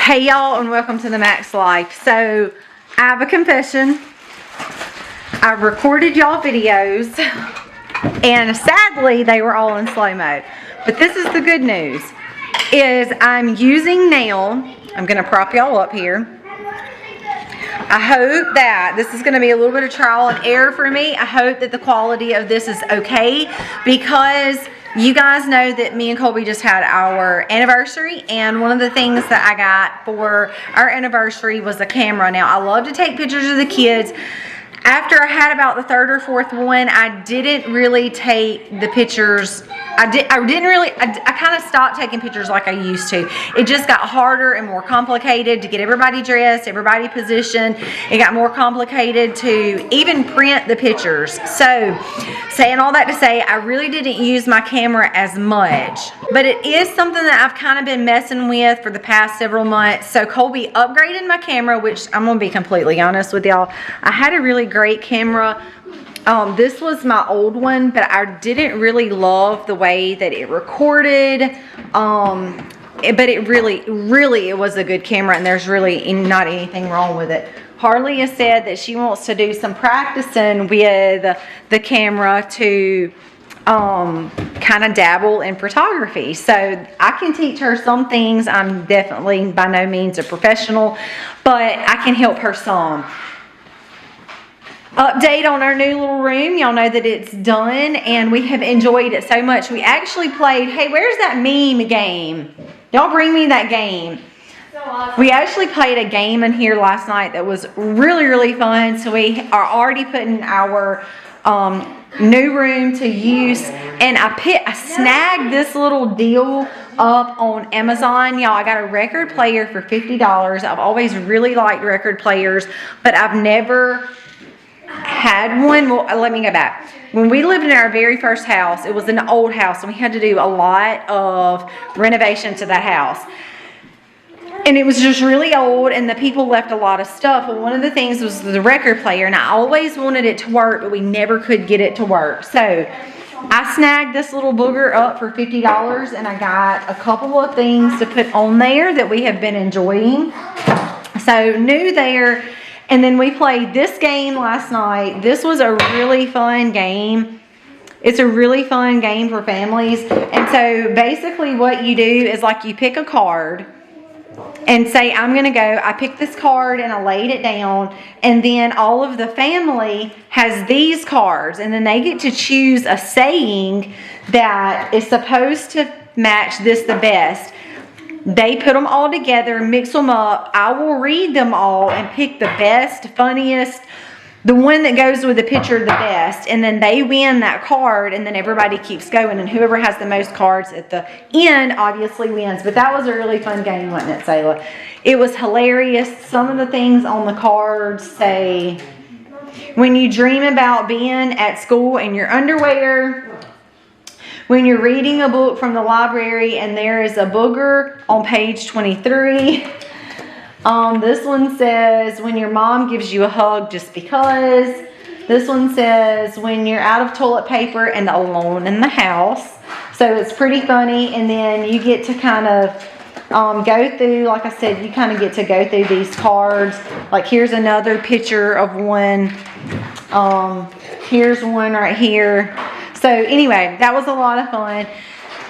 Hey y'all, and welcome to the Max Life. So I have a confession. I recorded y'all videos and sadly they were all in slow-mo. But this is the good news, is I'm using now, I'm gonna prop y'all up here. I hope that this is gonna be a little bit of trial and error for me. I hope that the quality of this is okay, because you guys know that me and Colby just had our anniversary, and one of the things that I got for our anniversary was a camera. Now, I love to take pictures of the kids. After I had about the third or fourth one, I didn't really take the pictures. I kind of stopped taking pictures like I used to. It just got harder and more complicated to get everybody dressed, everybody positioned. It got more complicated to even print the pictures. So, saying all that to say, I really didn't use my camera as much. But it is something that I've kind of been messing with for the past several months. So Colby upgraded my camera, which I'm going to be completely honest with y'all. I had a really great camera. This was my old one, but I didn't really love the way that it recorded. But it really was a good camera, and there's really not anything wrong with it. Harley has said that she wants to do some practicing with the camera to kind of dabble in photography. So I can teach her some things. I'm definitely by no means a professional, but I can help her some. Update on our new little room. Y'all know that it's done and we have enjoyed it so much. We actually played, hey, where's that meme game? Y'all bring me that game. So awesome. We actually played a game in here last night that was really fun. So we are already putting our new room to use, and I snagged this little deal up on Amazon. Y'all, I got a record player for $50. I've always really liked record players, but I've never had one. Well, let me go back. When we lived in our very first house, it was an old house, and we had to do a lot of renovation to that house. And it was just really old, and the people left a lot of stuff. Well, one of the things was the record player, and I always wanted it to work, but we never could get it to work. So I snagged this little booger up for $50, and I got a couple of things to put on there that we have been enjoying. So new there. And then we played this game last night. This was a really fun game. It's a really fun game for families. And so basically what you do is, like, you pick a card and say, I'm going to go. I picked this card and I laid it down. And then all of the family has these cards. And then they get to choose a saying that is supposed to match this the best. They put them all together, mix them up. I will read them all and pick the best, funniest, the one that goes with the picture the best. And then they win that card, and then everybody keeps going. And whoever has the most cards at the end obviously wins. But that was a really fun game, wasn't it, Sayla? It was hilarious. Some of the things on the cards say, when you dream about being at school in your underwear, when you're reading a book from the library and there is a booger on page 23. This one says, when your mom gives you a hug just because. This one says, when you're out of toilet paper and alone in the house. So it's pretty funny. And then you get to kind of go through, like I said, you kind of get to go through these cards. Like, here's another picture of one. Here's one right here. So anyway, that was a lot of fun.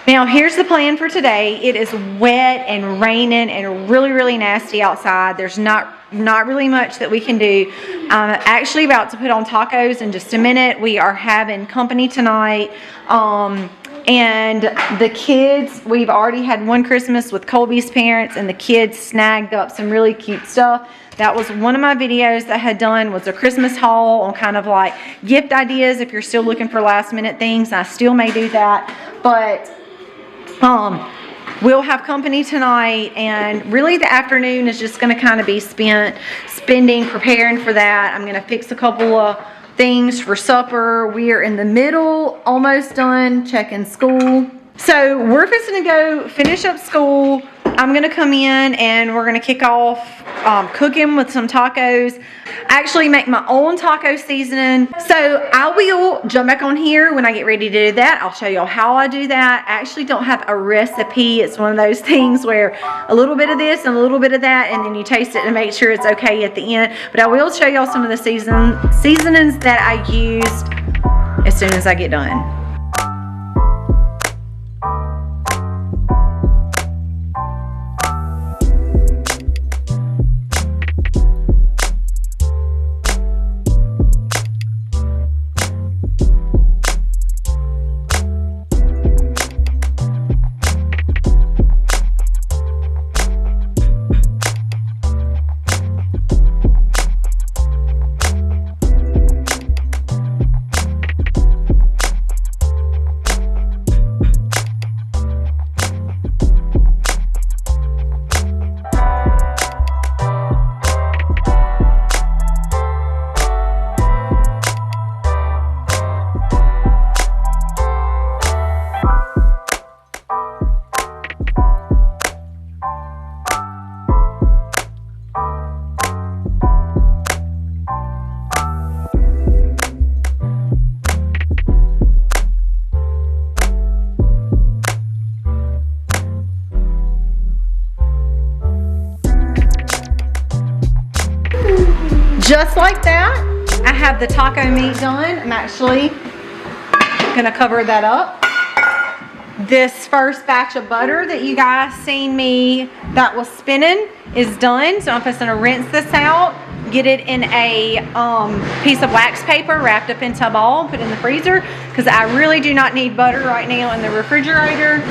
Now, here's the plan for today. It is wet and raining and really nasty outside. There's not really much that we can do. I'm actually about to put on tacos in just a minute. We are having company tonight. And the kids, we've already had one Christmas with Colby's parents, and the kids snagged up some really cute stuff. That was one of my videos that I had done, was a Christmas haul on kind of like gift ideas if you're still looking for last minute things. I still may do that, but we'll have company tonight, and really the afternoon is just going to kind of be spending preparing for that. I'm going to fix a couple of things for supper. We are in the middle, almost done checking school. So we're fixing to go finish up school, I'm gonna come in and we're gonna kick off cooking with some tacos. I actually make my own taco seasoning. So I will jump back on here when I get ready to do that. I'll show y'all how I do that. I actually don't have a recipe. It's one of those things where a little bit of this and a little bit of that, and then you taste it to make sure it's okay at the end. But I will show y'all some of the seasonings that I used as soon as I get done. Just like that, I have the taco meat done. I'm actually gonna cover that up. This first batch of butter that you guys seen me that was spinning is done. So I'm just gonna rinse this out, get it in a piece of wax paper wrapped up into a ball, put it in the freezer, because I really do not need butter right now in the refrigerator.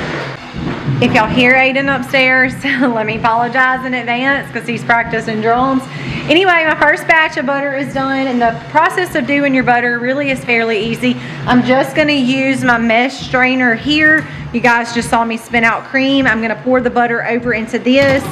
If y'all hear Aiden upstairs, let me apologize in advance because he's practicing drums. Anyway, my first batch of butter is done, and the process of doing your butter really is fairly easy. I'm just going to use my mesh strainer here. You guys just saw me spin out cream. I'm going to pour the butter over into this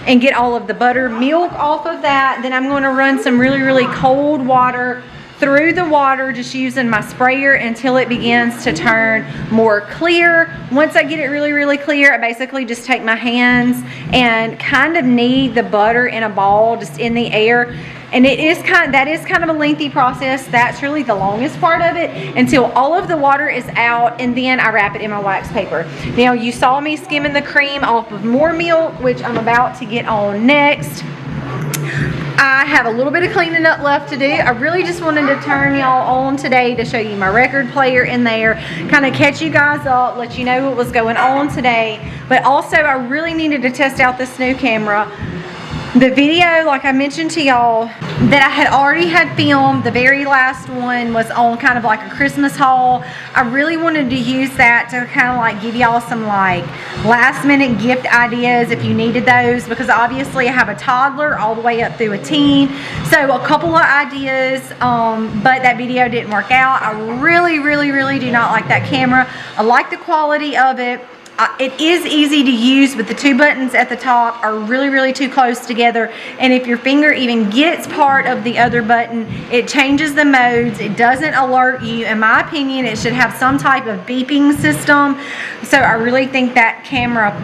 and get all of the butter milk off of that. Then I'm going to run some really cold water through the water, just using my sprayer until it begins to turn more clear. Once I get it really clear, I basically just take my hands and kind of knead the butter in a ball just in the air. And that is kind of a lengthy process. That's really the longest part of it, until all of the water is out, and then I wrap it in my wax paper. Now, you saw me skimming the cream off of more milk, which I'm about to get on next. I have a little bit of cleaning up left to do. I really just wanted to turn y'all on today to show you my record player in there, kind of catch you guys up, let you know what was going on today. But also, I really needed to test out this new camera. The video, like I mentioned to y'all, that I had already had filmed, the very last one was on kind of like a Christmas haul. I really wanted to use that to kind of like give y'all some like last minute gift ideas if you needed those, because obviously I have a toddler all the way up through a teen. So a couple of ideas, but that video didn't work out. I really do not like that camera. I like the quality of it. It is easy to use, but the two buttons at the top are really too close together, and if your finger even gets part of the other button, it changes the modes. It doesn't alert you. In my opinion, it should have some type of beeping system. So I really think that camera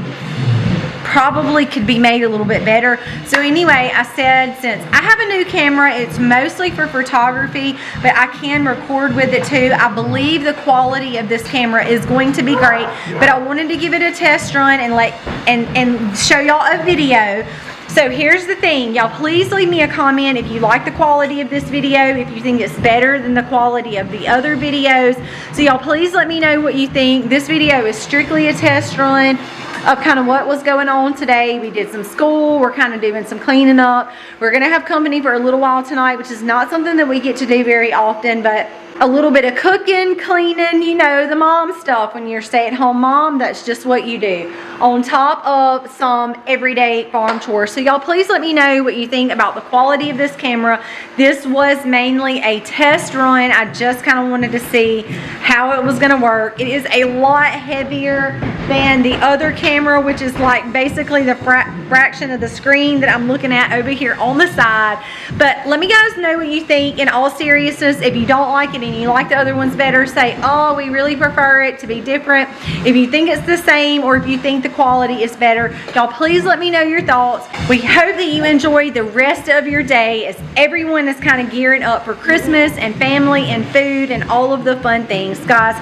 probably could be made a little bit better. So anyway, I said, since I have a new camera, it's mostly for photography, but I can record with it too. I believe the quality of this camera is going to be great, but I wanted to give it a test run and show y'all a video. So here's the thing, y'all, please leave me a comment if you like the quality of this video, if you think it's better than the quality of the other videos. So y'all, please let me know what you think. This video is strictly a test run of kind of what was going on today. We did some school, we're kind of doing some cleaning up. We're gonna have company for a little while tonight, which is not something that we get to do very often, but a little bit of cooking, cleaning, you know, the mom stuff. When you're a stay-at-home mom, that's just what you do, on top of some everyday farm chores. So y'all, please let me know what you think about the quality of this camera. This was mainly a test run. I just kind of wanted to see how it was gonna work. It is a lot heavier than the other camera, which is like basically the fraction of the screen that I'm looking at over here on the side. But let me guys know what you think in all seriousness. If you don't like it and you like the other ones better, say, oh, we really prefer it to be different. If you think it's the same or if you think the quality is better, y'all please let me know your thoughts. We hope that you enjoy the rest of your day as everyone is kind of gearing up for Christmas and family and food and all of the fun things. Guys,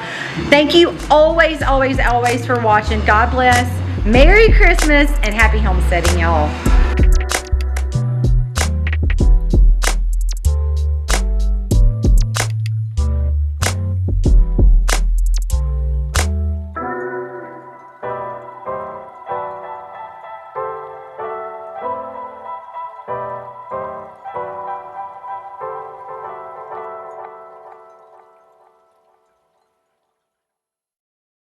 thank you always for watching. God bless. Merry Christmas and happy homesteading, y'all.